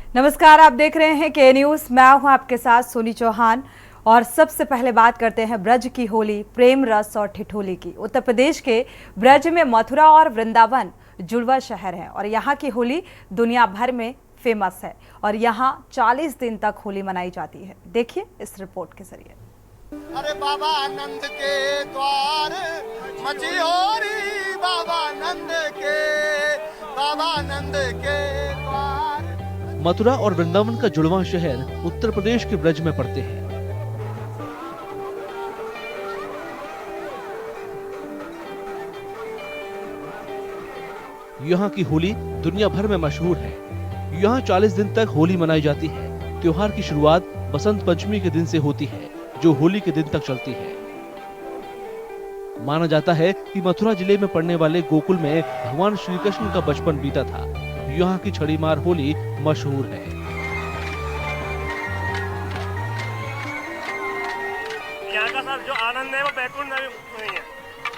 नमस्कार, आप देख रहे हैं के न्यूज। मैं हूं आपके साथ सोनी चौहान। और सबसे पहले बात करते हैं ब्रज की होली, प्रेम रस और ठिठोली की। उत्तर प्रदेश के ब्रज में मथुरा और वृंदावन जुड़वा शहर है और यहाँ की होली दुनिया भर में फेमस है और यहाँ 40 दिन तक होली मनाई जाती है। देखिए इस रिपोर्ट के जरिए। अरे बाबा नंद के द्वार मची होरी, बाबा नंद के द्वार। मथुरा और वृंदावन का जुड़वा शहर उत्तर प्रदेश के ब्रज में पड़ते हैं। यहाँ की होली दुनिया भर में मशहूर है। यहाँ 40 दिन तक होली मनाई जाती है। त्योहार की शुरुआत बसंत पंचमी के दिन से होती है, जो होली के दिन तक चलती है। माना जाता है कि मथुरा जिले में पड़ने वाले गोकुल में भगवान श्री कृष्ण का बचपन बीता था। यहाँ की छड़ी मार होली मशहूर है। यहाँ का सब जो आनंद है वो बैकुंठ में नहीं है।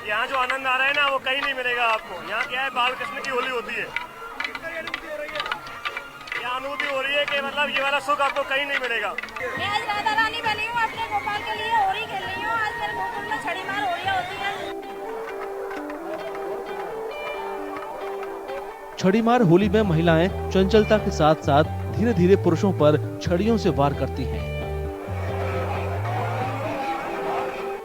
यहाँ जो आनंद आ रहा है ना वो कहीं नहीं मिलेगा आपको। यहाँ क्या है, बाल कृष्ण की होली होती है। यहाँ अनुभूति हो रही है कि मतलब ये वाला सुख आपको कहीं नहीं मिलेगा। मैं आज राधा रानी बनी हूँ, अपने गोपाल के लिए होली खेल रही हूँ। आज मेरे गोकुल में छड़ी मार होलियाँ होती है। छड़ी मार होली में महिलाएं चंचलता के साथ साथ धीरे धीरे पुरुषों पर छड़ियों से वार करती हैं।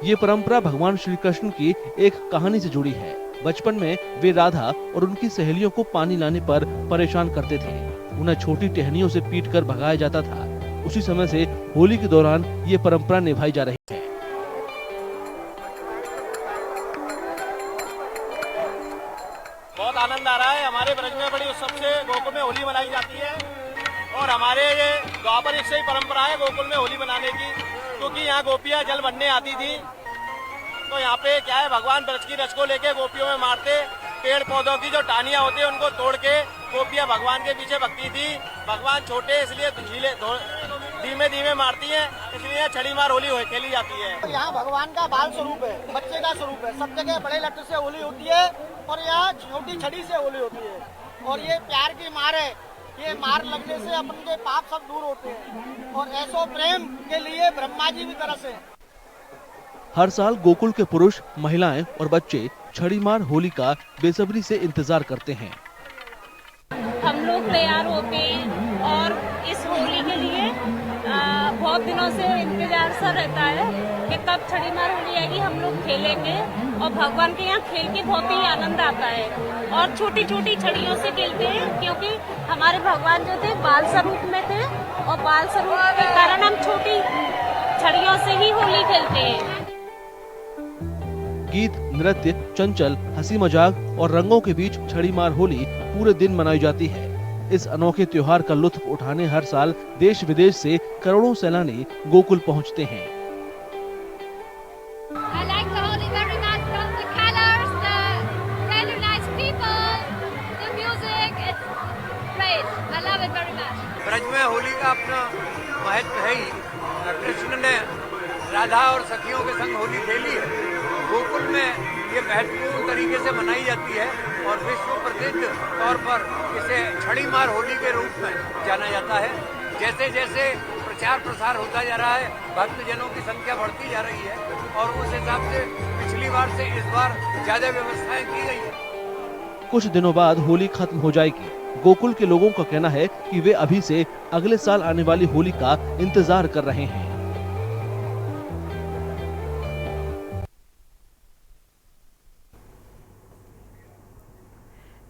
ये परंपरा भगवान श्री कृष्ण की एक कहानी से जुड़ी है। बचपन में वे राधा और उनकी सहेलियों को पानी लाने पर परेशान करते थे। उन्हें छोटी टहनियों से पीटकर भगाया जाता था। उसी समय से होली के दौरान ये परंपरा निभाई जा रही है। बहुत आनंद आ रहा है। हमारे ब्रज में बड़ी उत्सव से गोकुल में होली मनाई जाती है और हमारे ये द्वापर से ही परंपरा है गोकुल में होली मनाने की, क्योंकि यहाँ गोपियाँ जल भरने आती थी। तो यहाँ पे क्या है, भगवान ब्रज की रस को लेके गोपियों में मारते। पेड़ पौधों की जो टहनियाँ होती है उनको तोड़ के गोपियाँ भगवान के पीछे भगती थी। भगवान छोटे इसलिए धीमे धीमे मारती हैं, इसलिए छड़ी मार होली खेली जाती है। यहाँ भगवान का बाल स्वरूप है, बच्चे का स्वरूप है। सब जगह बड़े लट्टू से होली होती है और यहाँ छोटी छड़ी से होली होती है। और ये प्यार की मार है। ये मार लगने से अपन के पाप सब दूर होते हैं और ऐसो प्रेम के लिए ब्रह्मा जी भी तरस है। हर साल गोकुल के पुरुष, महिलाएं और बच्चे छड़ी मार होली का बेसब्री से इंतजार करते हैं। हम लोग तैयार होते हैं और इस होली के लिए बहुत दिनों से इंतजार सा रहता है कि कब छड़ी मार होली आएगी, हम लोग खेलेंगे। और भगवान के यहाँ खेल के बहुत ही आनंद आता है और छोटी छोटी छड़ियों से खेलते हैं, क्योंकि हमारे भगवान जो थे बाल स्वरूप में थे और बाल स्वरूप के कारण हम छोटी छड़ियों से ही होली खेलते हैं। गीत, नृत्य, चंचल, हंसी मजाक और रंगों के बीच छड़ी मार होली पूरे दिन मनाई जाती है। इस अनोखे त्योहार का लुत्फ उठाने हर साल देश विदेश से करोड़ों सैलानी गोकुल पहुंचते हैं। ब्रज में होली का अपना महत्व है ही। कृष्ण ने राधा और सखियों के संग होली खेली है। गोकुल में ये महत्वपूर्ण तरीके से मनाई जाती है और विश्व प्रसिद्ध तौर पर इसे छड़ी मार होली के रूप में जाना जाता है। जैसे जैसे प्रचार प्रसार होता जा रहा है, भक्तजनों की संख्या बढ़ती जा रही है और उस हिसाब से पिछली बार से इस बार ज्यादा व्यवस्थाएं की गई है। कुछ दिनों बाद होली खत्म हो जाएगी। गोकुल के लोगों का कहना है कि वे अभी से अगले साल आने वाली होली का इंतजार कर रहे हैं।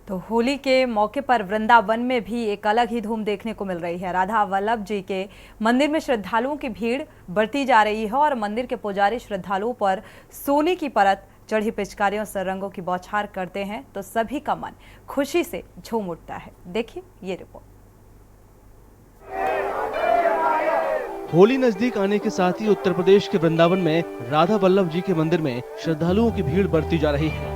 तो होली के मौके पर वृंदावन में भी एक अलग ही धूम देखने को मिल रही है। राधा वल्लभ जी के मंदिर में श्रद्धालुओं की भीड़ बढ़ती जा रही है और मंदिर के पुजारी श्रद्धालुओं पर सोने की परत चढ़ी पिचकारियों से रंगों की बौछार करते हैं तो सभी का मन खुशी से झूम उठता है। देखिए ये रिपोर्ट। होली नजदीक आने के साथ ही उत्तर प्रदेश के वृंदावन में राधा वल्लभ जी के मंदिर में श्रद्धालुओं की भीड़ बढ़ती जा रही है।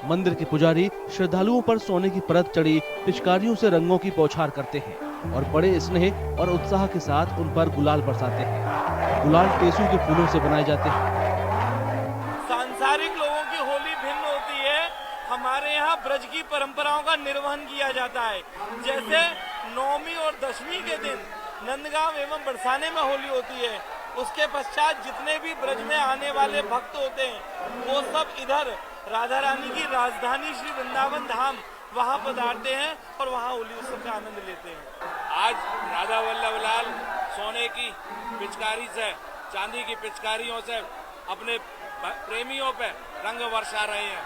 मंदिर के पुजारी श्रद्धालुओं पर सोने की परत चढ़ी पिचकारियों से रंगों की बौछार करते हैं और बड़े स्नेह और उत्साह के साथ उन पर गुलाल बरसाते हैं। गुलाल टेसू के फूलों से बनाए जाते हैं। सांसारिक लोगों की हमारे यहाँ ब्रज की परंपराओं का निर्वहन किया जाता है। जैसे नौवीं और दशमी के दिन नंदगांव एवं बरसाने में होली होती है, उसके पश्चात जितने भी ब्रज में आने वाले भक्त होते हैं वो सब इधर राधा रानी की राजधानी श्री वृंदावन धाम वहाँ पधारते हैं और वहाँ होली उत्सव का आनंद लेते हैं। आज राधा वल्लभ लाल सोने की पिचकारी से, चांदी की पिचकारियों से अपने प्रेमियों पे रंग बरसा रहे हैं।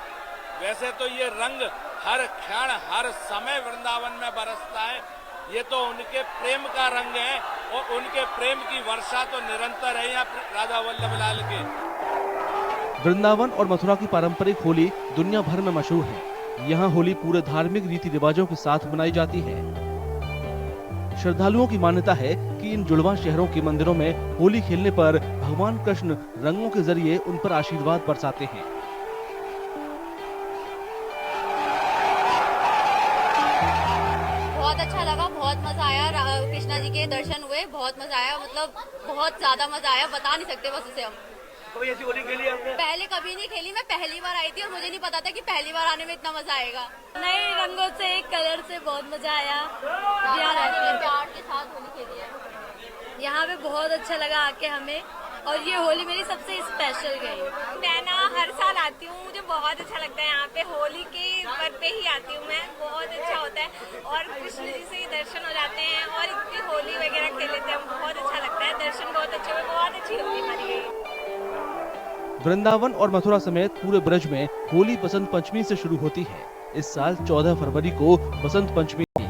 वैसे तो ये रंग हर क्षण हर समय वृंदावन में बरसता है, ये तो उनके प्रेम का रंग है और उनके प्रेम की वर्षा तो निरंतर है यहाँ राधा वल्लभ लाल के। वृंदावन और मथुरा की पारंपरिक होली दुनिया भर में मशहूर है। यहाँ होली पूरे धार्मिक रीति रिवाजों के साथ मनाई जाती है। श्रद्धालुओं की मान्यता है कि इन जुड़वा शहरों के मंदिरों में होली खेलने पर भगवान कृष्ण रंगों के जरिए उन पर आशीर्वाद बरसाते हैं। बहुत अच्छा लगा, बहुत मजा आया। कृष्णा जी के दर्शन हुए, बहुत मजा आया, मतलब बहुत ज्यादा मजा आया, बता नहीं सकते बस उसे हम। कोई ऐसी होली खेली आपने? पहले कभी नहीं खेली, मैं पहली बार आई थी और मुझे नहीं पता था कि पहली बार आने में इतना मजा आएगा। नए रंगों से, कलर से बहुत मजा आया। प्यार के साथ होली खेली है। यहाँ पे बहुत अच्छा लगा आके हमें, और ये होली मेरी सबसे स्पेशल गई। मैं ना हर साल आती हूँ, मुझे बहुत अच्छा लगता है यहाँ पे। होली के पर्व पे ही आती हूँ मैं, बहुत अच्छा होता है और कृष्ण जी से ही दर्शन हो जाते हैं और इतनी होली वगैरह खेल लेते हैं, बहुत अच्छा लगता है। दर्शन बहुत अच्छे हुए, बहुत अच्छी होली हमारी गई। वृंदावन और मथुरा समेत पूरे ब्रज में होली बसंत पंचमी से शुरू होती है। इस साल 14 फरवरी को बसंत पंचमी थी।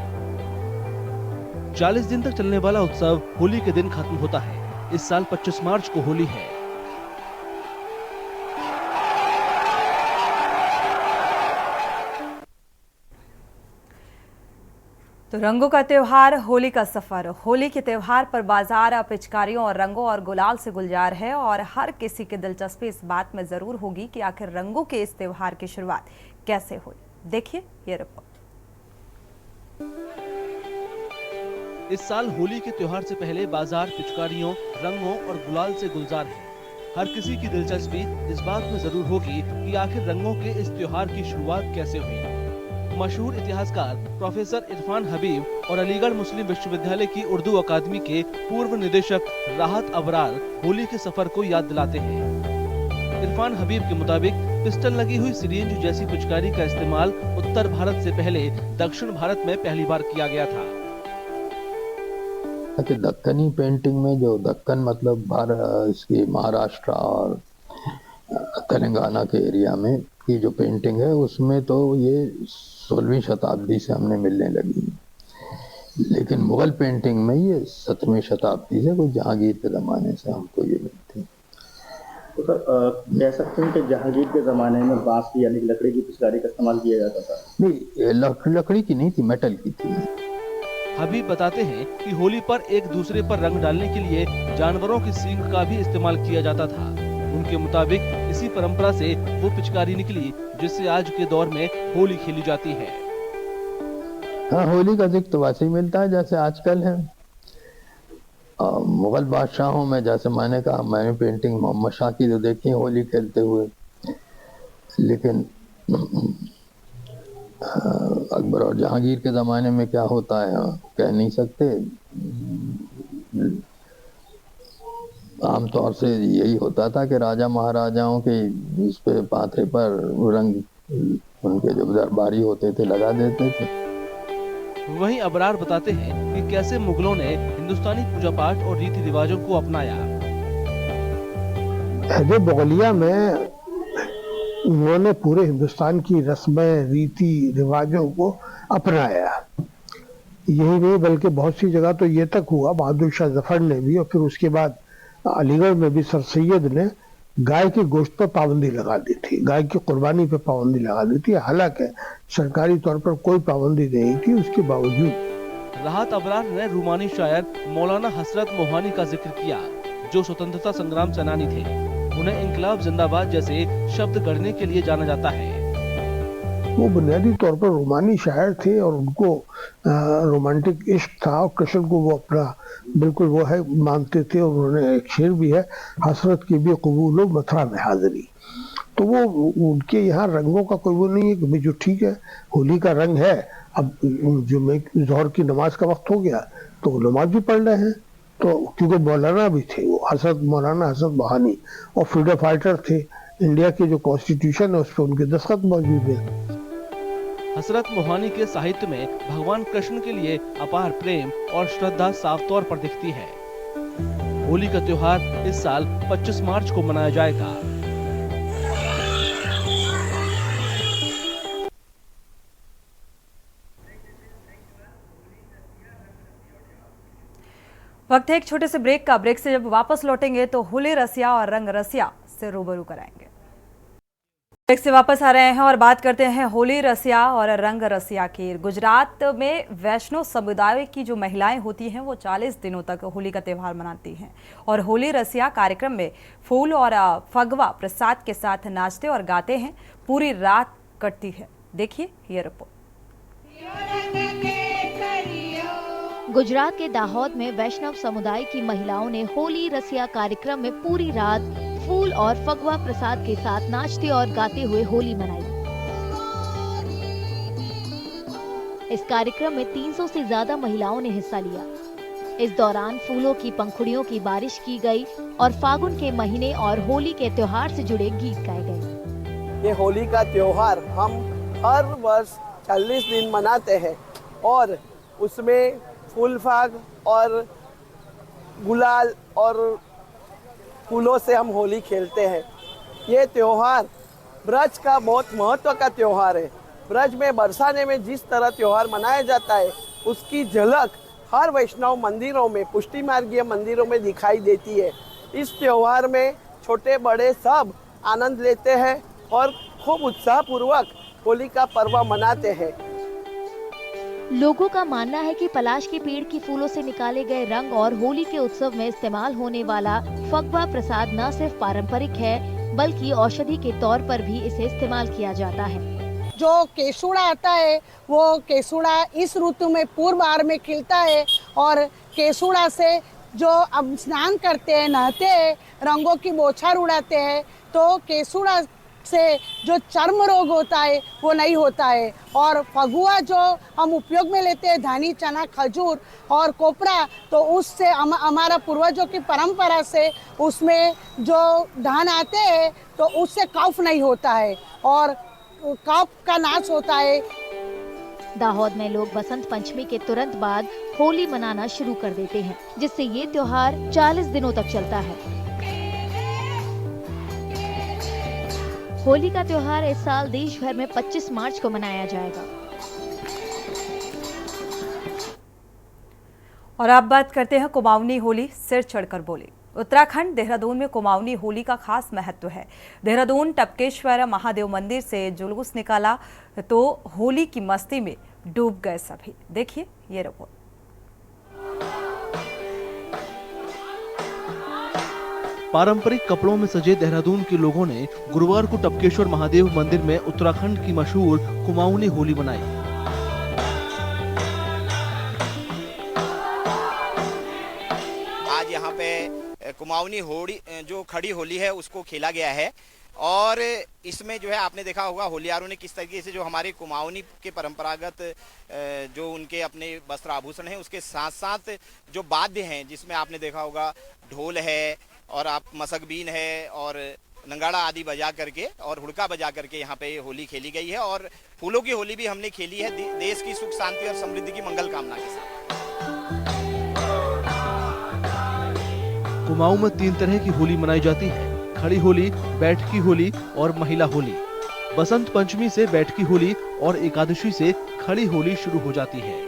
40 दिन तक चलने वाला उत्सव होली के दिन खत्म होता है। इस साल 25 मार्च को होली है। तो रंगों का त्योहार, होली का सफर। होली के त्योहार पर बाजार पिचकारियों और रंगों और गुलाल से गुलजार है और हर किसी की दिलचस्पी इस बात में जरूर होगी कि आखिर रंगों के इस त्योहार की शुरुआत कैसे हुई। देखिए ये रिपोर्ट। इस साल होली के त्योहार से पहले बाजार पिचकारियों, रंगों और गुलाल से गुलजार है। हर किसी की दिलचस्पी इस बात में जरूर होगी कि आखिर रंगों के इस त्योहार की शुरुआत कैसे हुई। मशहूर इतिहासकार प्रोफेसर इरफान हबीब और अलीगढ़ मुस्लिम विश्वविद्यालय की उर्दू अकादमी के पूर्व निदेशक राहत अबरार होली के सफर को याद दिलाते हैं। इरफान हबीब के मुताबिक पिस्टल लगी हुई सिरिंज जैसी पिचकारी का इस्तेमाल उत्तर भारत से पहले दक्षिण भारत में पहली बार किया गया था। कि दक्कनी पेंटिंग में, जो दक्कन मतलब इसकी महाराष्ट्र और तेलंगाना के एरिया में की जो पेंटिंग है, उसमें तो ये 16वीं शताब्दी से हमने मिलने लगी। लेकिन मुगल पेंटिंग में ये 17वीं शताब्दी से, कोई जहांगीर के ज़माने से हमको ये मिलती है। तो सर कह सकते हैं कि जहांगीर के ज़माने में बांस की यानी लकड़ी की पिचकारी का इस्तेमाल किया जाता था? नहीं, लकड़ी की नहीं थी, मेटल की थी। हबीब बताते हैं कि होली पर एक दूसरे पर रंग डालने के लिए जानवरों की सींग का भी इस्तेमाल किया जाता था। उनके मुताबिक इसी परंपरा से वो पिचकारी निकली जिससे आज के दौर में होली खेली जाती है। हाँ, होली का जिक्र तो वैसे ही मिलता है जैसे आजकल है। मुगल बादशाहों में, जैसे मैंने कहा, मैंने पेंटिंग मोहम्मद शाह की तो देखी है होली खेलते हुए, लेकिन अकबर और जहांगीर के ज़माने में क्या होता है कह नहीं सकते। आमतौर से यही होता था कि राजा महाराजाओं के इस पे पाथरे पर रंग उनके जो दरबारी होते थे लगा देते थे। वहीं अबरार बताते हैं कि कैसे मुगलों ने हिंदुस्तानी पूजा पाठ और रीति रिवाजों को अपनाया। हैदर बगलिया में उन्होंने पूरे हिंदुस्तान की रस्में, रीति रिवाजों को अपनाया। यही नहीं बल्कि बहुत सी जगह तो ये तक हुआ, बहादुर शाह जफर ने भी और फिर उसके बाद अलीगढ़ में भी सर सैयद ने गाय के गोश्त पर पाबंदी लगा दी थी, गाय की कुर्बानी पर पाबंदी लगा दी थी। हालांकि सरकारी तौर पर कोई पाबंदी नहीं थी, उसके बावजूद। राहत अबरार ने रूमानी शायर मौलाना हसरत मोहानी का जिक्र किया, जो स्वतंत्रता संग्राम सेनानी थे। उन्हें इंकलाब जिंदाबाद जैसे शब्द गढ़ने के लिए जाना जाता है। वो बुनियादी तौर पर रोमानी शायर थे और उनको रोमांटिक इश्क था और कृष्ण को वो अपना बिल्कुल वो है मानते थे। और उन्होंने एक शेर भी है, हसरत की भी कबूल मथुरा में हाजिरी। तो वो उनके यहाँ रंगों का कोई वो नहीं है कि जो ठीक है होली का रंग है, अब जो मैं जोहर की नमाज का वक्त हो गया तो वो नमाज भी पढ़ रहे हैं। तो क्योंकि मौलाना भी थे, वो मौलाना हसन बहानी और फ्रीडम फाइटर थे, इंडिया के जो कॉन्स्टिट्यूशन है उस पर उनके दस्तखत मौजूद है। हसरत मोहानी के साहित्य में भगवान कृष्ण के लिए अपार प्रेम और श्रद्धा साफ तौर पर दिखती है। होली का त्योहार इस साल 25 मार्च को मनाया जाएगा। वक्त है एक छोटे से ब्रेक का। ब्रेक से जब वापस लौटेंगे तो होली रसिया और रंग रसिया से रूबरू कराएंगे। ब्रेक से वापस आ रहे हैं और बात करते हैं होली रसिया और रंग रसिया की। गुजरात में वैष्णव समुदाय की जो महिलाएं होती हैं वो 40 दिनों तक होली का त्यौहार मनाती हैं और होली रसिया कार्यक्रम में फूल और फगवा प्रसाद के साथ नाचते और गाते हैं। पूरी रात कटती है। देखिए ये रिपोर्ट। गुजरात के दाहोद में वैष्णव समुदाय की महिलाओं ने होली रसिया कार्यक्रम में पूरी रात फूल और फगवा प्रसाद के साथ नाचते और गाते हुए होली मनाई। इस कार्यक्रम में 300 से ज्यादा महिलाओं ने हिस्सा लिया। इस दौरान फूलों की पंखुड़ियों की बारिश की गई और फागुन के महीने और होली के त्योहार से जुड़े गीत गाए गए। ये होली का त्योहार हम हर वर्ष 40 दिन मनाते हैं और उसमें फूल फाग और गुलाल और फूलों से हम होली खेलते हैं। ये त्योहार ब्रज का बहुत महत्व का त्योहार है। ब्रज में बरसाने में जिस तरह त्योहार मनाया जाता है उसकी झलक हर वैष्णव मंदिरों में, पुष्टि मार्गीय मंदिरों में दिखाई देती है। इस त्योहार में छोटे बड़े सब आनंद लेते हैं और खूब उत्साहपूर्वक होली का पर्व मनाते हैं। लोगों का मानना है कि पलाश के पेड़ की फूलों से निकाले गए रंग और होली के उत्सव में इस्तेमाल होने वाला फगवा प्रसाद न सिर्फ पारंपरिक है बल्कि औषधि के तौर पर भी इसे इस्तेमाल किया जाता है। जो केसुड़ा आता है वो केसुड़ा इस ऋतु में पूर्व बार में खिलता है और केसुड़ा से जो अब स्नान करते हैं, नहाते हैं, रंगों की बौछार उड़ाते हैं तो केसुड़ा से जो चर्म रोग होता है वो नहीं होता है। और फगुआ जो हम उपयोग में लेते हैं, धानी, चना, खजूर और कोपरा, तो उससे हमारा पूर्वजों की परंपरा से उसमें जो धान आते हैं तो उससे कफ नहीं होता है और कफ का नाश होता है। दाहोद में लोग बसंत पंचमी के तुरंत बाद होली मनाना शुरू कर देते हैं जिससे ये त्योहार 40 दिनों तक चलता है। होली का त्योहार इस साल देश भर में 25 मार्च को मनाया जाएगा। और अब बात करते हैं कुमाऊनी होली सिर चढ़कर बोली। उत्तराखंड देहरादून में कुमाऊनी होली का खास महत्व है। देहरादून टपकेश्वर महादेव मंदिर से जुलूस निकाला तो होली की मस्ती में डूब गए सभी। देखिए ये रिपोर्ट। पारंपरिक कपड़ों में सजे देहरादून के लोगों ने गुरुवार को टपकेश्वर महादेव मंदिर में उत्तराखंड की मशहूर कुमाऊनी होली मनाई। आज यहाँ पे कुमाऊनी होली जो खड़ी होली है उसको खेला गया है और इसमें जो है आपने देखा होगा होलियारों ने किस तरीके से जो हमारे कुमाऊनी के परंपरागत जो उनके अपने वस्त्र आभूषण हैं उसके साथ साथ जो वाद्य हैं जिसमें आपने देखा होगा ढोल है और आप मसकबीन है और नंगाड़ा आदि बजा करके और हुड़का बजा करके यहाँ पे होली खेली गई है और फूलों की होली भी हमने खेली है देश की सुख शांति और समृद्धि की मंगल कामना के साथ। कुमाऊं में 3 तरह की होली मनाई जाती है, खड़ी होली, बैठकी होली और महिला होली। बसंत पंचमी से बैठकी होली और एकादशी से खड़ी होली शुरू हो जाती है।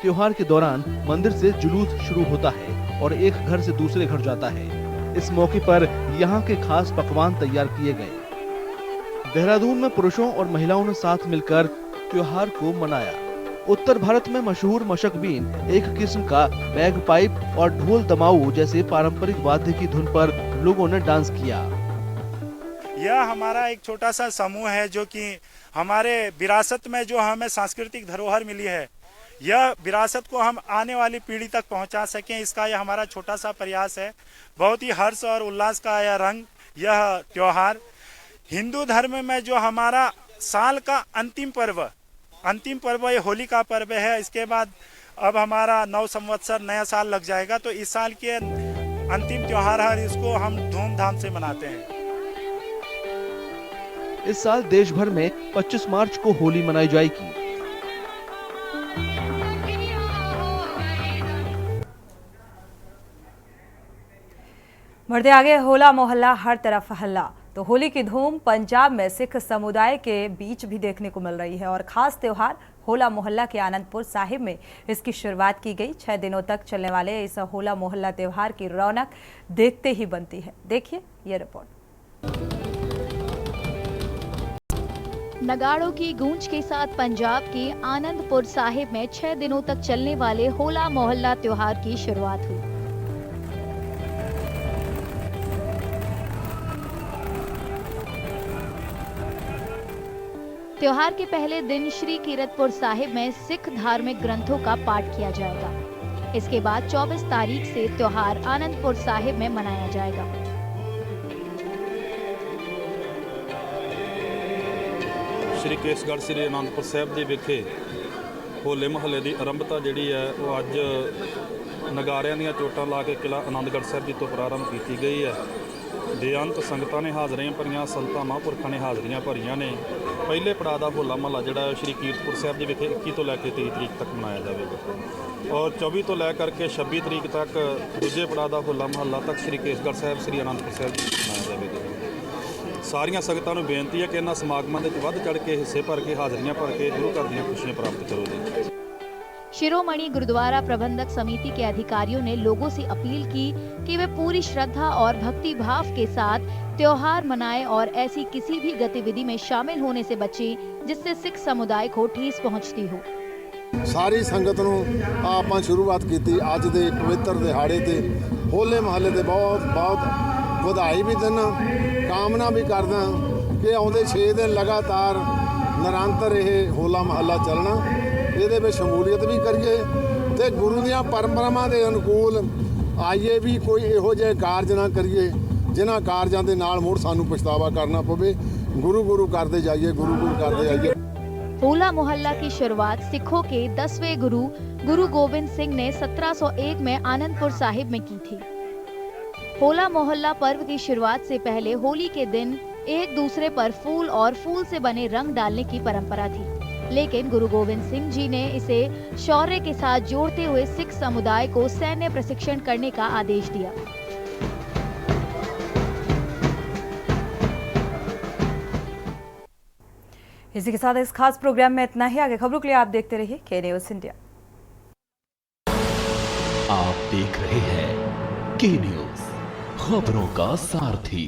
त्योहार के दौरान मंदिर से जुलूस शुरू होता है और एक घर से दूसरे घर जाता है। इस मौके पर यहाँ के खास पकवान तैयार किए गए। देहरादून में पुरुषों और महिलाओं ने साथ मिलकर त्योहार को मनाया। उत्तर भारत में मशहूर मशकबीन एक किस्म का बैग पाइप और ढोल दमाऊ जैसे पारंपरिक वाद्य की धुन पर लोगों ने डांस किया। यह हमारा एक छोटा सा समूह है जो कि हमारे विरासत में जो हमें सांस्कृतिक धरोहर मिली है, यह विरासत को हम आने वाली पीढ़ी तक पहुंचा सकें, इसका यह हमारा छोटा सा प्रयास है। बहुत ही हर्ष और उल्लास का यह रंग, यह त्योहार हिंदू धर्म में जो हमारा साल का अंतिम पर्व ये होली का पर्व है। इसके बाद अब हमारा 9 संवत्सर नया साल लग जाएगा, तो इस साल के अंतिम त्योहार है, इसको हम धूमधाम से मनाते हैं। इस साल देश भर में 25 मार्च को होली मनाई जाएगी। बढ़ते आगे, होला मोहल्ला हर तरफ हल्ला। तो होली की धूम पंजाब में सिख समुदाय के बीच भी देखने को मिल रही है और खास त्योहार होला मोहल्ला के आनंदपुर साहिब में इसकी शुरुआत की गई। 6 दिनों तक चलने वाले इस होला मोहल्ला त्योहार की रौनक देखते ही बनती है। देखिए ये रिपोर्ट। नगाड़ों की गूंज के साथ पंजाब के आनंदपुर साहिब में 6 दिनों तक चलने वाले होला मोहल्ला त्योहार की शुरुआत हुई। त्योहार के पहले दिन श्री कीरतपुर साहिब में सिख धार्मिक ग्रंथों का पाठ किया जाएगा। इसके बाद 24 तारीख से त्योहार आनंदपुर साहिब में मनाया जाएगा। श्री केसगढ़ श्री आनंदपुर साहिब ਦੇ ਵਿਖੇ ਹੋਲੇ ਮਹੱਲੇ ਦੀ ਆਰੰਭਤਾ ਜਿਹੜੀ ਹੈ ਉਹ ਅੱਜ ਨਗਾਰਿਆਂ ਦੀਆਂ ਚੋਟਾਂ ਲਾ ਕੇ ਕਿਲਾ ਆਨੰਦਗੜ੍ਹ ਸਾਹਿਬ ਜੀ ਤੋਂ ਪ੍ਰਾਰੰਭ ਕੀਤੀ ਗਈ ਹੈ। ਬੇਅੰਤ ਸੰਗਤਾਂ ਨੇ ਹਾਜ਼ਰੀਆਂ ਭਰੀਆਂ, ਸੰਤਾਂ ਮਹਾਂਪੁਰਖਾਂ ਨੇ ਹਾਜ਼ਰੀਆਂ ਭਰੀਆਂ ਨੇ। ਪਹਿਲੇ ਪੜਾਅ ਦਾ ਹੋਲਾ ਮਹੱਲਾ ਜਿਹੜਾ ਸ਼੍ਰੀ ਕੀਰਤਪੁਰ ਸਾਹਿਬ ਦੇ ਵਿਖੇ 21 ਤੋਂ ਲੈ ਕੇ 23 ਤਰੀਕ ਤੱਕ ਮਨਾਇਆ ਜਾਵੇਗਾ ਔਰ 24 ਤੋਂ ਲੈ ਕਰਕੇ 26 ਤਰੀਕ ਤੱਕ ਦੂਜੇ ਪੜਾਅ ਦਾ ਹੋਲਾ ਮਹੱਲਾ ਤੱਕ ਸ਼੍ਰੀ ਕੇਸਗੜ੍ਹ ਸਾਹਿਬ ਸ਼੍ਰੀ ਆਨੰਦਪੁਰ ਸਾਹਿਬ ਮਨਾਇਆ ਜਾਵੇਗਾ। ਸਾਰੀਆਂ ਸੰਗਤਾਂ ਨੂੰ ਬੇਨਤੀ ਹੈ ਕਿ ਇਹਨਾਂ ਸਮਾਗਮਾਂ ਦੇ ਵਿੱਚ ਵੱਧ ਚੜ੍ਹ ਕੇ ਹਿੱਸੇ ਭਰ ਕੇ ਹਾਜ਼ਰੀਆਂ ਭਰ ਕੇ ਗੁਰੂ ਘਰ ਦੀਆਂ ਖੁਸ਼ੀਆਂ ਪ੍ਰਾਪਤ ਕਰੋ ਜੀ। शिरोमणि गुरुद्वारा प्रबंधक समिति के अधिकारियों ने लोगों से अपील की कि वे पूरी श्रद्धा और भक्ति भाव के साथ त्योहार मनाएं और ऐसी किसी भी गतिविधि में शामिल होने से बचें जिससे सिख समुदाय को ठेस पहुंचती हो। सारी संगत नूं आपां शुरुआत कीती अज दे पवित्र दिहाड़े ते होले महल्ले ते बहुत बहुत ਵਧਾਈ भी देना, कामना भी करदा कि आउंदे 6 दिन लगातार निरंतर यह होला महल्ला चलना, ਇਹਦੇ ਵਿੱਚ ਸ਼ਮੂਲੀਅਤ ਵੀ ਕਰੀਏ ਤੇ ਗੁਰੂ ਦੀਆਂ ਪਰੰਪਰਾਵਾਂ ਦੇ ਅਨੁਕੂਲ ਆਈਏ ਵੀ ਕੋਈ ਇਹੋ ਜਿਹੇ ਕਾਰਜ ਨਾ ਕਰੀਏ ਜਿਨ੍ਹਾਂ ਕਾਰਜਾਂ ਦੇ ਨਾਲ ਮੁੜ ਸਾਨੂੰ ਪਛਤਾਵਾ ਕਰਨਾ ਪਵੇ। ਗੁਰੂ ਗੁਰੂ ਕਰਦੇ ਜਾਈਏ, ਗੁਰੂ ਗੁਰੂ ਕਰਦੇ ਆਈਏ। होला मोहल्ला की शुरुआत सिखों के 10वें गुरु गुरु गोविंद सिंह ने 1701 में आनंदपुर साहिब में की थी। होला मोहल्ला पर्व की शुरुआत से पहले होली के दिन एक दूसरे पर फूल और फूल से बने रंग डालने की परंपरा थी, लेकिन गुरु गोविंद सिंह जी ने इसे शौर्य के साथ जोड़ते हुए सिख समुदाय को सैन्य प्रशिक्षण करने का आदेश दिया। इसी के साथ इस खास प्रोग्राम में इतना ही। आगे खबरों के लिए आप देखते रहिए के न्यूज़ इंडिया। आप देख रहे हैं के न्यूज़, खबरों का सारथी।